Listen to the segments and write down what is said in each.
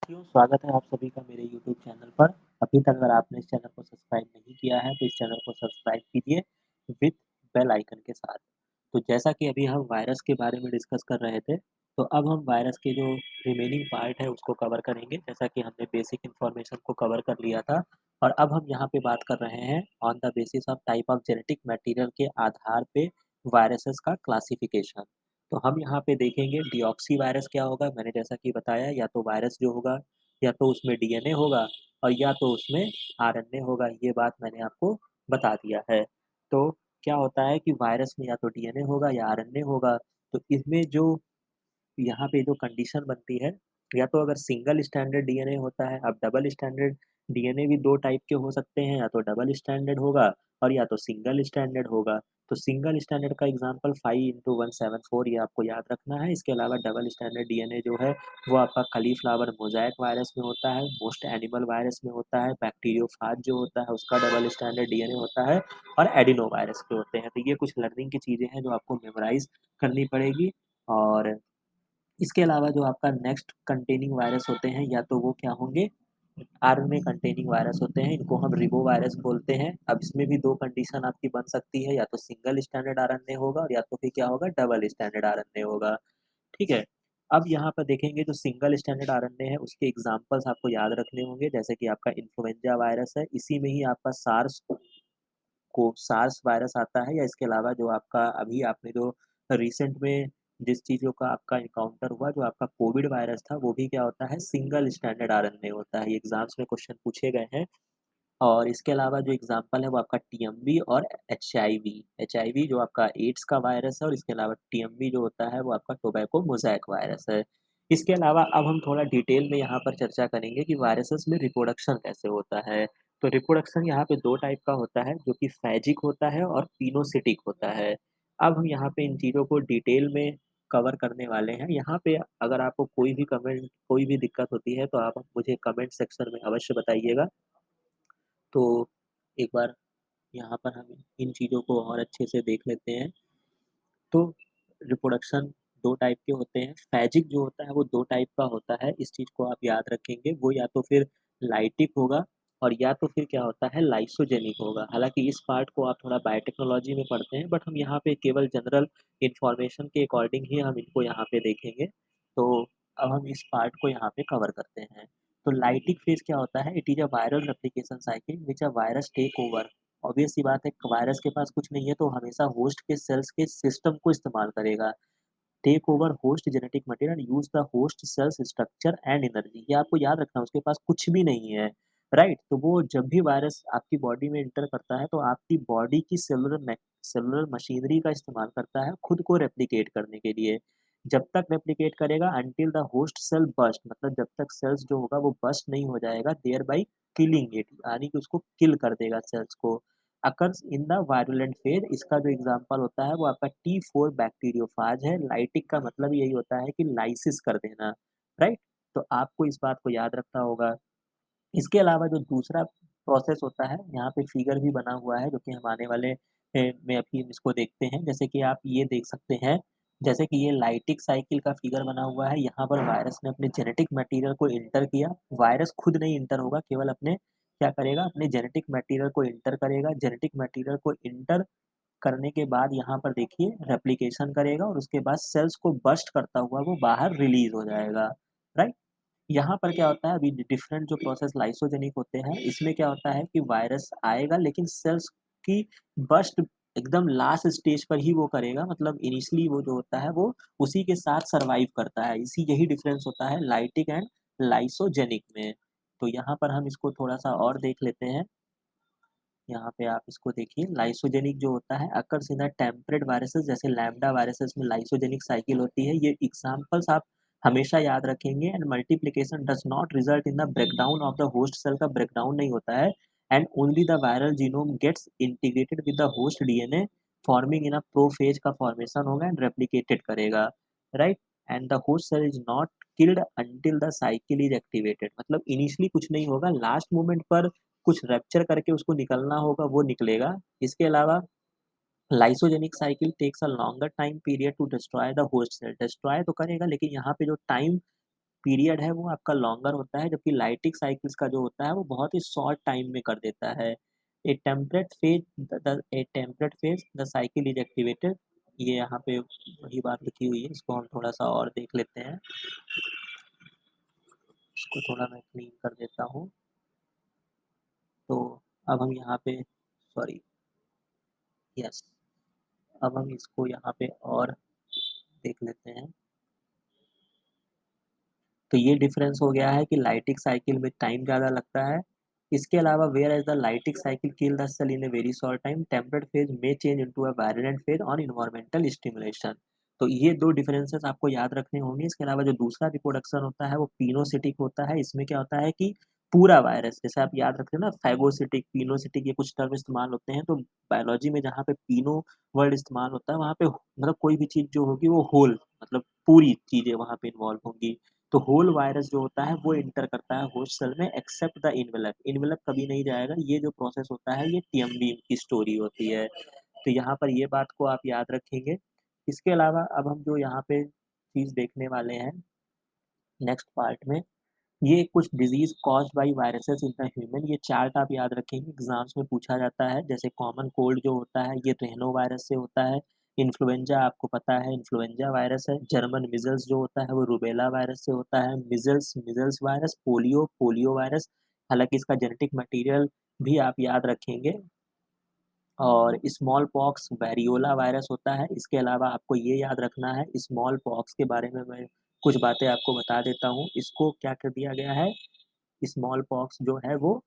साथियों, स्वागत है आप सभी का मेरे यूट्यूब चैनल पर। अभी तक अगर आपने इस चैनल को सब्सक्राइब नहीं किया है, तो इस चैनल को सब्सक्राइब कीजिए विथ बेल आइकन के साथ। तो जैसा कि अभी हम वायरस के बारे में डिस्कस कर रहे थे, तो अब हम वायरस के जो रिमेनिंग पार्ट है उसको कवर करेंगे। जैसा कि हमने बेसिक इन्फॉर्मेशन को कवर कर लिया था और अब हम यहाँ पे बात कर रहे हैं on the basis of type of genetic material के आधार पे वायरसेस का क्लासिफिकेशन। तो हम यहाँ पे देखेंगे डीऑक्सी वायरस क्या होगा। मैंने जैसा कि बताया, या तो वायरस जो होगा या तो उसमें डीएनए होगा और या तो उसमें आरएनए होगा। ये बात मैंने आपको बता दिया है। तो क्या होता है कि वायरस में या तो डीएनए होगा या आरएनए होगा। तो इसमें जो यहाँ पे जो कंडीशन बनती है, या तो अगर सिंगल स्टैंडर्ड डीएनए होता है। अब डबल स्टैंडर्ड डीएनए भी 2 टाइप के हो सकते हैं, या तो डबल स्टैंडर्ड होगा और या तो सिंगल स्टैंडर्ड होगा। तो सिंगल स्टैंडर्ड का एग्ज़ाम्पल 5x174 ये आपको याद रखना है। इसके अलावा डबल स्टैंडर्ड डीएनए जो है वो आपका कालीफ्लावर मोज़ेक वायरस में होता है, मोस्ट एनिमल वायरस में होता है, बैक्टीरियोफाज जो होता है उसका डबल स्टैंडर्ड डीएनए होता है और एडिनो वायरस के होते हैं। तो ये कुछ लर्निंग की चीज़ें हैं जो आपको मेमोराइज़ करनी पड़ेगी। और इसके अलावा जो आपका नेक्स्ट कंटेनिंग वायरस होते हैं, या तो वो क्या होंगे, आरएनए कंटेनिंग वायरस होते हैं। इनको हम रिबो वायरस बोलते हैं। अब इसमें भी 2 कंडीशन आपकी बन सकती है, या तो सिंगल स्टैंडर्ड आरएनए होगा और या तो फिर क्या होगा, डबल स्टैंडर्ड आरएनए होगा। ठीक है? अब यहाँ पर देखेंगे जो सिंगल स्टैंडर्ड आरएनए है उसके एग्ज़ाम्पल्स आपको याद रखने होंगे, जैसे कि आपका इन्फ्लुएंजा वायरस है, इसी में ही आपका सार्स वायरस आता है, या इसके अलावा जो आपका अभी आपने जो रिसेंट में जिस चीज़ों का आपका एनकाउंटर हुआ, जो आपका कोविड वायरस था, वो भी क्या होता है, सिंगल स्टैंडर्ड आरएनए होता है। ये एग्ज़ाम्स में क्वेश्चन पूछे गए हैं। और इसके अलावा जो एग्ज़ाम्पल है वो आपका टीएमवी और एचआईवी। एचआईवी जो आपका एड्स का वायरस है और इसके अलावा टीएमवी जो होता है वो आपका टोबैको मोज़ेक वायरस है। इसके अलावा अब हम थोड़ा डिटेल में यहाँ पर चर्चा करेंगे कि वायरसेस में रिप्रोडक्शन कैसे होता है। तो रिप्रोडक्शन यहाँ पे 2 टाइप का होता है, जो कि फ़ैजिक होता है और पिनोसिटिक होता है। अब हम यहाँ पे इन चीज़ों को डिटेल में कवर करने वाले हैं। यहाँ पे अगर आपको कोई भी दिक्कत होती है तो आप मुझे कमेंट सेक्शन में अवश्य बताइएगा। तो एक बार यहाँ पर हम इन चीज़ों को और अच्छे से देख लेते हैं। तो रिप्रोडक्शन 2 टाइप के होते हैं। फ़ैजिक जो होता है वो 2 टाइप का होता है, इस चीज़ को आप याद रखेंगे। वो या तो फिर लाइटिक होगा और या तो फिर क्या होता है, लाइसोजेनिक होगा। हालाँकि इस पार्ट को आप थोड़ा बायोटेक्नोलॉजी में पढ़ते हैं, बट हम यहाँ पे केवल जनरल इन्फॉर्मेशन के अकॉर्डिंग ही हम इनको यहाँ पे देखेंगे। तो अब हम इस पार्ट को यहाँ पे कवर करते हैं। तो लाइटिक फ़ेज़ क्या होता है? It is a viral replication cycle which a virus take over. Obvious सी बात है, वायरस के पास कुछ नहीं है तो हमेशा होस्ट के सेल्स के सिस्टम को इस्तेमाल करेगा। Take over host genetic material, use the host cells structure and energy. ये आपको याद रखना है, उसके पास कुछ भी नहीं है, राइट? तो वो जब भी वायरस आपकी बॉडी में एंटर करता है तो आपकी बॉडी की सेलुलर मशीनरी का इस्तेमाल करता है खुद को रेप्लिकेट करने के लिए। जब तक रेप्लिकेट करेगा until the host cell burst, मतलब जब तक सेल्स जो होगा वो बर्स्ट नहीं हो जाएगा, देयर बाय किलिंग इट, यानी कि उसको किल कर देगा सेल्स को। Occurs in the virulent phase, इसका जो एग्जांपल होता है वो आपका T4 बैक्टीरियोफाज है। लाइटिक का मतलब यही होता है कि लाइसिस कर देना, राइट? तो आपको इस बात को याद रखना होगा। इसके अलावा जो दूसरा प्रोसेस होता है, यहाँ पे फिगर भी बना हुआ है जो कि हम आने वाले में अभी हम इसको देखते हैं। जैसे कि आप ये देख सकते हैं, जैसे कि ये लाइटिक साइकिल का फिगर बना हुआ है। यहाँ पर वायरस ने अपने जेनेटिक मटेरियल को इंटर किया। वायरस खुद नहीं इंटर होगा, केवल अपने क्या करेगा, अपने जेनेटिक मटेरियल को इंटर करेगा। जेनेटिक मटेरियल को इंटर करने के बाद यहाँ पर देखिए रेप्लिकेशन करेगा और उसके बाद सेल्स को बर्स्ट करता हुआ वो बाहर रिलीज़ हो जाएगा, राइट? यहाँ पर क्या होता है, अभी डिफरेंट जो प्रोसेस लाइसोजेनिक होते हैं, इसमें क्या होता है कि वायरस आएगा लेकिन सेल्स की बर्स्ट एकदम लास्ट स्टेज पर ही वो करेगा, मतलब इनिशियली वो जो होता है वो उसी के साथ सर्वाइव करता है। इसी यही डिफरेंस होता है लाइटिक एंड लाइसोजेनिक में। तो यहाँ पर हम इसको थोड़ा-सा और देख लेते हैं। यहाँ पे आप इसको देखिए, लाइसोजेनिक जो होता है occurs in the temperate viruses, जैसे लैम्डा वायरसेस में लाइसोजेनिक साइकिल होती है। ये एग्जांपल्स आप हमेशा याद रखेंगे। And multiplication does not result in the breakdown of the host cell, का ब्रेकडाउन नहीं होता है। And only the viral genome gets integrated with the host DNA, forming in a prophage का फॉर्मेशन होगा एंड रेप्लिकेटेड करेगा, right? And the host cell is not killed until the cycle is activated, मतलब initially कुछ नहीं होगा, last moment पर कुछ rapture करके उसको निकलना होगा, वो निकलेगा। इसके अलावा lysogenic cycle takes a longer time period to destroy the host cell. Destroy तो करेगा लेकिन यहाँ पे जो टाइम पीरियड है वो आपका लॉन्गर होता है, जबकि लाइटिक साइकिल्स का जो होता है वो बहुत ही शॉर्ट टाइम में कर देता है। A temperate phage the cycle is activated. ये यहाँ पे वही बात लिखी हुई है, इसको हम थोड़ा-सा और देख लेते हैं। इसको थोड़ा मैं क्लीन कर देता हूँ। तो अब हम यहाँ पे सॉरी यस, अब हम इसको यहाँ पे और देख लेते हैं। तो ये डिफरेंस हो गया है कि लाइटिक साइकिल में टाइम ज़्यादा लगता है। इसके अलावा whereas the lytic cycle kill the cell in a very short time, temperate phage may change into a violent phage on environmental stimulation. तो ये 2 डिफरेंसेस आपको याद रखने होंगे। इसके अलावा जो दूसरा रिप्रोडक्शन होता है वो पिनोसिटिक होता है। इसमें क्या होता है कि पूरा वायरस, जैसे आप याद रखते हैं ना फैगोसिटिक, पिनोसिटिक, ये कुछ टर्म इस्तेमाल होते हैं। तो बायोलॉजी में जहाँ पे पिनो वर्ड इस्तेमाल होता है वहाँ पे मतलब कोई भी चीज़ जो होगी वो होल मतलब पूरी चीज़ें वहाँ पे इन्वॉल्व होंगी। तो होल वायरस जो होता है वो एंटर करता है होस्ट सेल में एक्सेप्ट द इन्वेलप। इन्वेलप कभी नहीं जाएगा। ये जो प्रोसेस होता है ये टीएमबी की स्टोरी होती है। तो यहाँ पर ये बात को आप याद रखेंगे। इसके अलावा अब हम जो यहाँ पे चीज़ देखने वाले हैं नेक्स्ट पार्ट में, ये कुछ disease caused by viruses in the human. ये चार्ट आप याद रखेंगे, एग्ज़ाम्स में पूछा जाता है। जैसे कॉमन कोल्ड जो होता है ये रेनो वायरस से होता है। इन्फ्लुएंजा आपको पता है इन्फ्लुएंजा वायरस है। जर्मन मीज़ल्स जो होता है वो रूबेला वायरस से होता है। Measles virus, polio virus. हालाँकि इसका जेनेटिक मटीरियल भी आप याद रखेंगे। और स्मॉल पॉक्स वेरियोला वायरस होता है। इसके अलावा आपको ये याद रखना है, स्मॉल पॉक्स के बारे में मैं कुछ बातें आपको बता देता हूँ। इसको क्या कर दिया गया है, स्मॉल पॉक्स जो है वो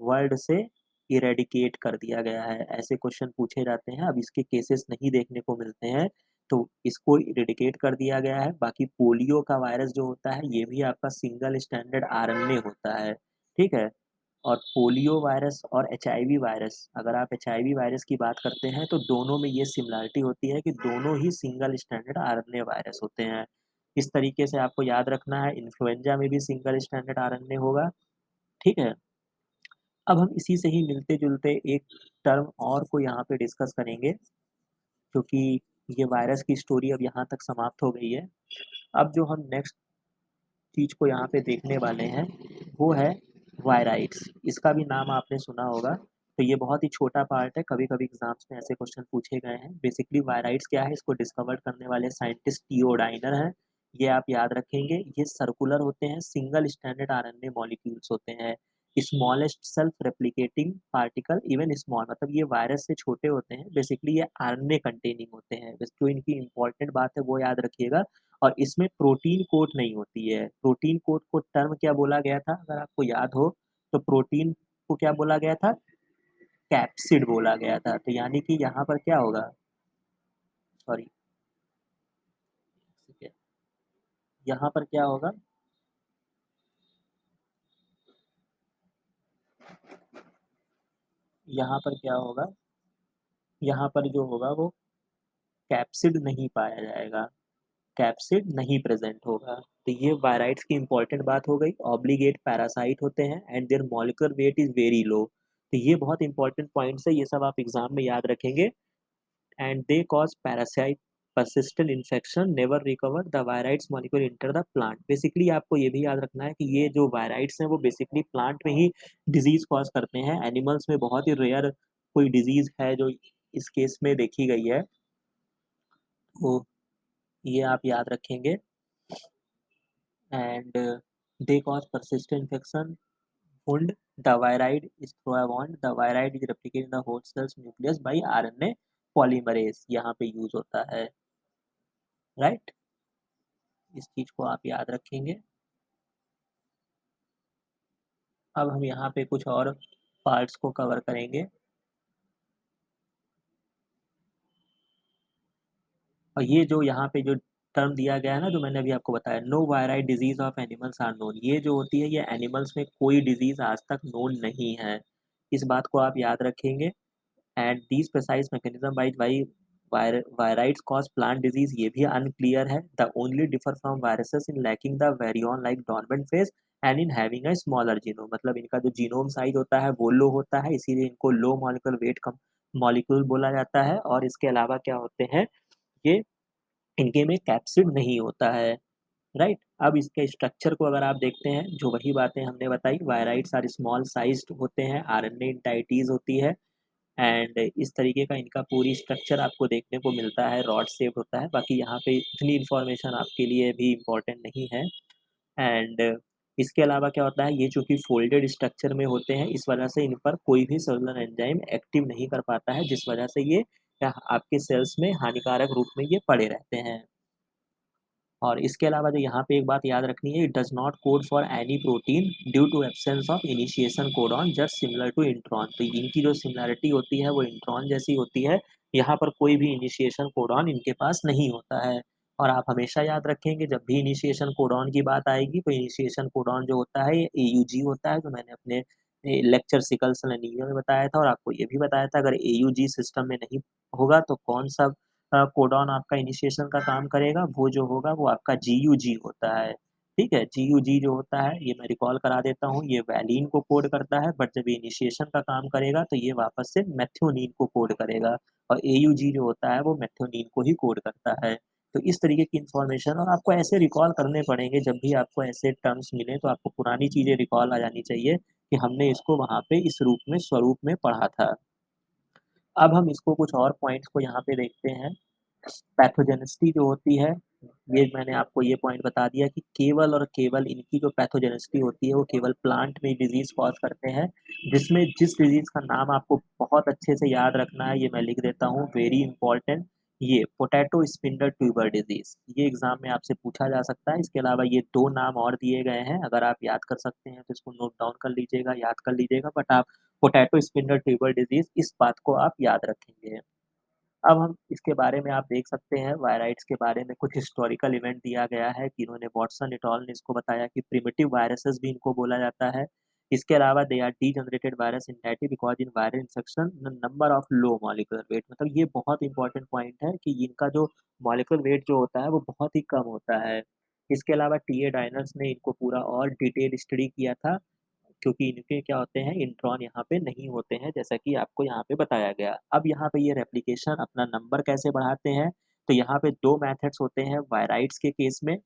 वर्ल्ड से इरेडिकेट कर दिया गया है। ऐसे क्वेश्चन पूछे जाते हैं। अब इसके केसेस नहीं देखने को मिलते हैं, तो इसको इरेडिकेट कर दिया गया है। बाकी पोलियो का वायरस जो होता है ये भी आपका सिंगल स्टैंडर्ड आरएनए होता है, ठीक है? और पोलियो वायरस और एचआईवी वायरस, अगर आप एचआईवी वायरस की बात करते हैं तो दोनों में ये सिमिलैरिटी होती है कि दोनों ही सिंगल स्टैंडर्ड आरएनए वायरस होते हैं। इस तरीके से आपको याद रखना है। इन्फ्लुएंजा में भी सिंगल स्टैंडर्ड आरएनए होगा, ठीक है? अब हम इसी से ही मिलते-जुलते एक टर्म और को यहाँ पे डिस्कस करेंगे, क्योंकि ये वायरस की स्टोरी अब यहाँ तक समाप्त हो गई है। अब जो हम नेक्स्ट चीज़ को यहाँ पे देखने वाले हैं, वो है वायराइड्स। इसका भी नाम आपने सुना होगा। तो ये बहुत ही छोटा पार्ट है, कभी-कभी एग्ज़ाम्स में ऐसे क्वेश्चन पूछे गए हैं। बेसिकली वायराइड्स क्या है, इसको डिस्कवर करने वाले साइंटिस्ट टीओ डाइनर हैं। ये आप याद रखेंगे। ये सर्कुलर होते हैं, सिंगल स्टैंडर्ड आरएनए मॉलिक्यूल्स होते हैं। Smallest self replicating particle even small, मतलब ये वायरस से छोटे होते हैं। बेसिकली ये आरएनए कंटेनिंग होते हैं। बस जो इनकी इम्पोर्टेंट बात है वो याद रखिएगा। और इसमें प्रोटीन कोट नहीं होती है। प्रोटीन कोट को टर्म क्या बोला गया था अगर आपको याद हो, तो प्रोटीन को क्या बोला गया था? कैप्सिड बोला गया था। तो यानी कि यहाँ पर क्या होगा? सॉरी, ठीक है, यहाँ पर क्या होगा? यहाँ पर क्या होगा? यहाँ पर जो होगा वो कैप्सिड नहीं पाया जाएगा। कैप्सिड नहीं प्रेजेंट होगा। तो ये वायराइड्स की इंपॉर्टेंट बात हो गई। ऑब्लिगेट पैरासाइट होते हैं and their molecular weight is very low. तो ये बहुत इंपॉर्टेंट पॉइंट्स है, ये सब आप एग्जाम में याद रखेंगे। And they cause parasite persistent infection never recover the viroids molecule enter the plant। Basically आपको ये भी याद रखना है कि ये जो वायराइड्स हैं वो बेसिकली प्लांट में ही डिजीज कॉज करते हैं। एनिमल्स में बहुत ही रेयर कोई डिजीज है जो इस केस में देखी गई है। तो ये आप याद रखेंगे। And they cause persistent infection wound। The viride is through a wound। The viride is replicated in the host cell's nucleus by RNA polymerase। यहाँ पे यूज होता है, राइट? इस चीज को आप याद रखेंगे। अब हम यहाँ पे कुछ और पार्ट्स को कवर करेंगे। और ये जो यहाँ पे जो टर्म दिया गया है ना, जो मैंने अभी आपको बताया, no viroid disease of animals are known, ये जो होती है ये एनिमल्स में कोई डिजीज आज तक नोन नहीं है। इस बात को आप याद रखेंगे। And these precise mechanism by why viroids cause plant disease, ये भी अनक्लियर है। The only differ from viruses in lacking the virion like dormant phage and in having a smaller genome. मतलब इनका जो जीनोम साइज होता है वो लो होता है, इसीलिए इनको लो मॉलिक्यूलर वेट कम मॉलिक्यूल बोला जाता है। और इसके अलावा क्या होते हैं ये, इनके में कैप्सिड नहीं होता है। राइट? अब इसके स्ट्रक्चर को अगर आप देखते हैं, जो वही बातें हमने बताई, वायराइड्स आर स्मॉल साइज़्ड होते हैं, आरएनए एंटाइटीज़ होती है एंड इस तरीके का इनका पूरी स्ट्रक्चर आपको देखने को मिलता है, रॉड शेप्ड होता है। बाकी यहाँ पे इतनी इन्फॉर्मेशन आपके लिए भी इम्पोर्टेंट नहीं है एंड इसके अलावा क्या होता है, ये चूँकि फ़ोल्डेड स्ट्रक्चर में होते हैं, इस वजह से इन पर कोई भी सेलुलर एंजाइम एक्टिव नहीं कर पाता है, जिस वजह से ये क्या आपके सेल्स में हानिकारक रूप में ये पड़े रहते हैं। और इसके अलावा जो यहाँ पे एक बात याद रखनी है, it does not code for any protein due to absence of initiation codon just similar to intron. तो इनकी जो सिमिलैरिटी होती है वो इंट्रॉन जैसी होती है। यहाँ पर कोई भी इनिशिएशन कोडॉन इनके पास नहीं होता है। और आप हमेशा याद रखेंगे जब भी इनिशिएशन कोडॉन की बात आएगी तो इनिशिएशन कोडॉन जो होता है ये एयूजी होता है, जो मैंने अपने लेक्चर सिकल सेल एनीमिया में बताया था और आपको ये भी बताया था अगर एयूजी सिस्टम में नहीं होगा तो कौन सा कोडॉन आपका इनिशिएशन का काम करेगा, वो जो होगा वो आपका जीयूजी होता है, ठीक है? जीयूजी जो होता है, ये मैं रिकॉल करा देता हूँ, ये वैलीन को कोड करता है, बट जब ये इनिशिएशन का काम करेगा, तो ये वापस से मेथिओनिन को कोड करेगा और एयूजी जो होता है, वो मेथिओनिन को ही कोड करता है। तो इस तरीके की इन्फॉर्मेशन और आपको ऐसे रिकॉल करने पड़ेंगे, जब भी आपको ऐसे टर्म्स मिलें, तो आपको पुरानी चीज़ें रिकॉल आ जानी चाहिए कि हमने इसको वहाँ पे इस रूप में, स्वरूप में पढ़ा था। अब हम इसको कुछ और पॉइंट्स को यहाँ पे देखते हैं। पैथोजेनिसिटी जो होती है, ये मैंने आपको ये पॉइंट बता दिया कि केवल और केवल इनकी जो पैथोजेनिसिटी होती है, वो केवल प्लांट में डिज़ीज़ कॉज़ करते हैं, जिसमें जिस डिज़ीज़ का नाम आपको बहुत अच्छे से याद रखना है, ये मैं लिख देता हूँ, वेरी इंपॉर्टेंट, ये पोटैटो स्पिंडल ट्यूबर डिज़ीज़। ये एग्ज़ाम में आपसे पूछा जा सकता है, इसके अलावा ये 2 नाम और दिए गए हैं, अगर आप याद कर सकते हैं, तो इसको नोट डाउन कर लीजिएगा, याद कर लीजिएगा, बट आप पोटैटो स्पिंडल ट्यूबर डिज़ीज़, इस बात को आप याद रखेंगे। अब हम इसके बारे में आप देख सकते हैं वायराइड्स के बारे में कुछ हिस्टोरिकल इवेंट दिया गया है कि इन्होंने वाटसन एट अल ने इसको बताया कि प्रिमिटिव वायरसेस भी इनको बोला जाता है। इसके अलावा they are degenerated virus infective because in viral infection the number of low molecular weight, मतलब ये बहुत इंपॉर्टेंट पॉइंट है कि इनका जो मॉलिक्यूलर वेट जो होता है वो बहुत ही कम होता है। इसके अलावा टीए डायनर्स ने इनको पूरा और डिटेल स्टडी किया था क्योंकि इनके क्या होते हैं इंट्रॉन यहाँ पे नहीं होते हैं जैसा कि आपको यहाँ पे बताया गया। अब यहाँ पे ये रेप्लिकेशन अपना नंबर कैसे बढ़ाते हैं, तो यहाँ पे 2 मेथड्स होते हैं वायराइड्स के केस में,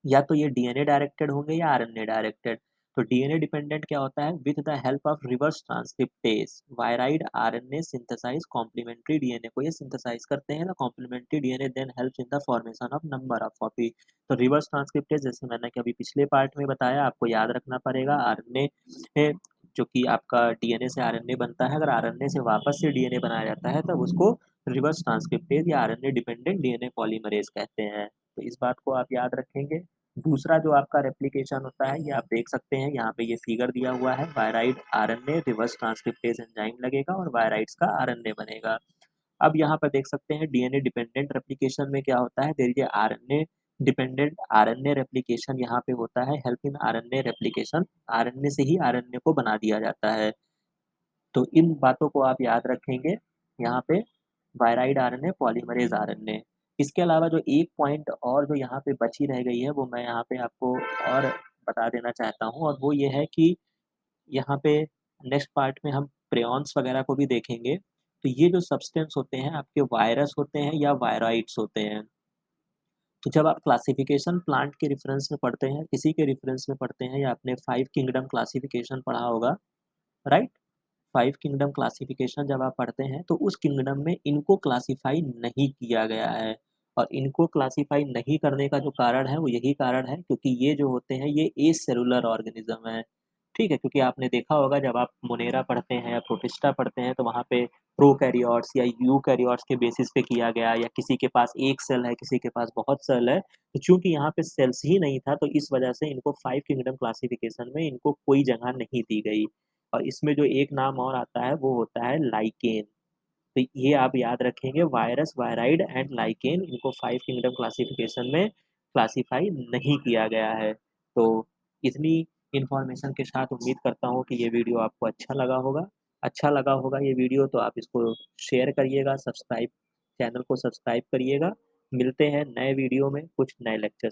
या तो ये डीएनए डायरेक्टेड होंगे या आरएनए डायरेक्टेड। तो डीएनए डिपेंडेंट क्या होता है, with the help of reverse transcriptase viroid RNA synthesize complementary DNA को ये सिंथेसाइज करते हैं ना, complementary DNA then helps in the formation of number of copy. तो रिवर्स ट्रांसक्रिप्टेज जैसे मैंने कि अभी पिछले पार्ट में बताया, आपको याद रखना पड़ेगा आरएनए जो कि आपका डीएनए से आरएनए बनता है, अगर आरएनए से वापस से डीएनए बनाया जाता है तब उसको रिवर्स ट्रांसक्रिप्टेज या आरएनए डिपेंडेंट डीएनए पॉलीमरेज कहते हैं। तो इस बात को आप याद रखेंगे। दूसरा जो आपका रेप्लिकेशन होता है, ये आप देख सकते हैं, यहाँ पे ये फिगर दिया हुआ है, wired RNA reverse transcriptase enzyme लगेगा और वायराइड्स का आरएनए बनेगा। अब यहाँ पर देख सकते हैं डीएनए डिपेंडेंट रेप्लिकेशन में क्या होता है, there is a RNA dependent RNA replication यहाँ पे होता है, help in RNA replication, RNA से ही आरएनए को बना दिया जाता है। तो इन बातों को आप याद रखेंगे यहाँ पे, वायराइड आरएनए, पॉलीमरेज़ आरएनए। इसके अलावा जो एक पॉइंट और जो यहाँ पे बची रह गई है, वो मैं यहाँ पे आपको और बता देना चाहता हूँ और वो ये है कि यहाँ पे नेक्स्ट पार्ट में हम प्रेऑन्स वगैरह को भी देखेंगे। तो ये जो सब्सटेंस होते हैं, आपके वायरस होते हैं या वायराइड्स होते हैं। तो जब आप क्लासिफिकेशन प्लांट के रेफरेंस में पढ़ते हैं, किसी के रेफरेंस में पढ़ते हैं या आपने 5 किंगडम क्लासिफिकेशन पढ़ा होगा, राइट? 5 किंगडम क्लासिफिकेशन जब आप पढ़ते हैं तो उस किंगडम में इनको क्लासिफाई नहीं किया गया है और इनको क्लासिफाई नहीं करने का जो कारण है वो यही कारण है क्योंकि ये जो होते हैं ये एसेलुलर ऑर्गेनिज्म है, ठीक है? क्योंकि आपने देखा होगा जब आप मोनेरा पढ़ते हैं या प्रोटिस्टा पढ़ते हैं तो वहाँ पे प्रोकैरियोट्स या यूकैरियोट्स के बेसिस पे किया गया या किसी के पास 1 सेल है, किसी के पास बहुत सेल है। तो चूँकि यहाँ पे सेल्स ही नहीं था तो इस वजह से इनको 5 किंगडम क्लासिफिकेशन में इनको कोई जगह नहीं दी गई। और इसमें जो एक नाम और आता है वो होता है लाइकेन। तो ये आप याद रखेंगे, वायरस, वायराइड एंड लाइकेन, इनको 5 किंगडम क्लासिफिकेशन में क्लासिफाई नहीं किया गया है। तो इतनी इन्फॉर्मेशन के साथ उम्मीद करता हूँ कि ये वीडियो आपको अच्छा लगा होगा। अच्छा लगा होगा ये वीडियो तो आप इसको शेयर करिएगा, चैनल को सब्सक्राइब करिएगा। मिलते हैं नए वीडियो में कुछ नए लेक्चर